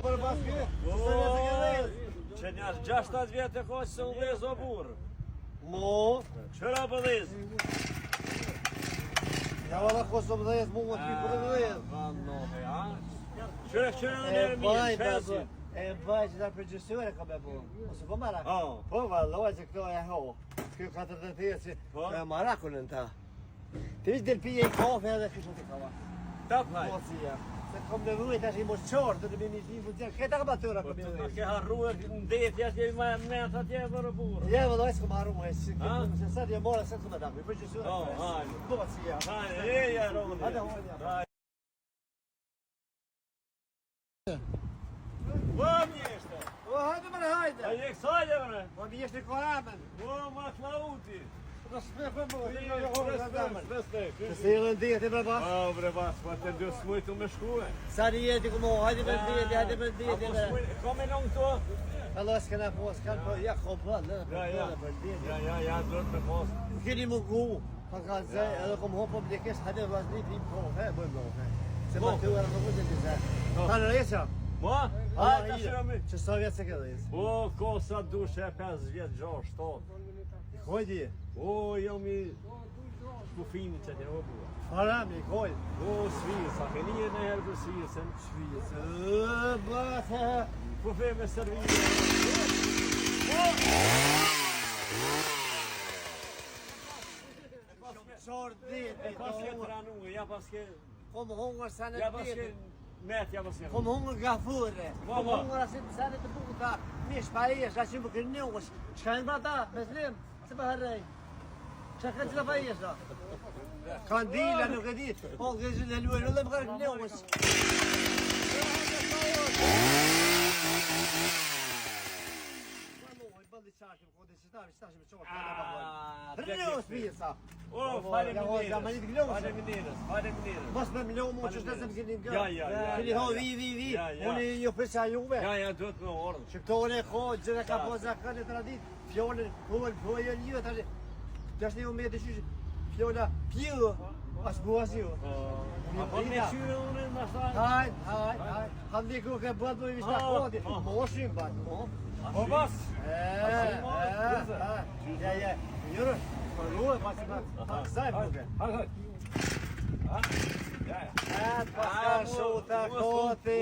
për basket. Që njash 6-7 vjetë e koqë se u vez o burë. Mo. Qëra pëdhez? Ja valla koso pëdhez, mu më t'ki pëdhez. Vanohe, a? Qëre në njerë mirë, qesin. E bëj që ta përgjësore ka me bu. Ose po marak? Po valloj që këto e ho. Kjo 45 që e marakun në ta. Të vishë del pije i kafe edhe kështë të kava. Ta plaj. Se kom në vujt është i mos qorë, të mi një një funcion. Këta ka batyra për Në ke harruar në ndetje që jemi me të atje vërë burë. Ja, vëllë, e s'kom harru, se sa t'je mora, se t'me dakë, i përgjësore. Hajde. Mocia. Hajde, ja, Rogli. Hajde, hojnja. Bo, mjeshte. Hajde mëre, hajde. A je kësajde, mëre? Po mjeshte i koramen. Bo, ma t'lauti. Respekt për mu, Respekt. Se se jelën djeti bre bas? Bre bas, pa të dy smujtu me shkue. Sa një jeti ku mo, hajde me djeti, hajde me djeti. Ka me nëmë këto? Allah s'kena po, s'kanë po, ja, ko bën, Ja, duhet me pos. Keni më gu, pa ka zej, edhe kom ho publikisht, hajde vazhni tim po, bëjmë do, se ma të uara në vëzën të zej. Ta në rejqa? Ma? Hajde, ta shirami. Që sa vjetë se këtë rejqa? O, kosa dushe 5 vjetë, 6, 7. Koj di? O, jam i shkufini që t'je o bua. Farami, koj? O, Svisa, ke një në herë për Svisën. Shvijës, bëtë. Po fe me servire. Qor dit, E paske të ranungë, ja paske... kom hongër sa në Ja paske... dit. Met, ja paske... Kom hongër gafurë. Kom hongër asit sa në të buta. Mish pa i është, ashtë më kërë një është. Qka në bata, beslim, se për herrej. Qa këtë që të pa i është? Kandila nuk e ditë. Po, këtë në luaj, në dhe më kërë një është. Bëlli qashim, kodi qëtari, qëtashim e qoshë. Rënjohës pisa. O, faleminderes. Mos me mlohu mu që shtë se më keni nga. Ja. Keni ho vi. Unë një përqa juve. Ja, duhet me orën. Që këto unë e ko, gjithë ka po zakën e të radit. Fjollën, huën një, të është një me të qyshë. Fjolla, pjëllë, asë bu asë ju. A po me qyre unë në shtajnë? Hajt. Handi ku ke bëtë më i vishta kodi. Moshim batë, mo. Po bas? Ja. Njërë, përruë, pasi batë. Kësaj përruë. Hajt. Paska shuta koti.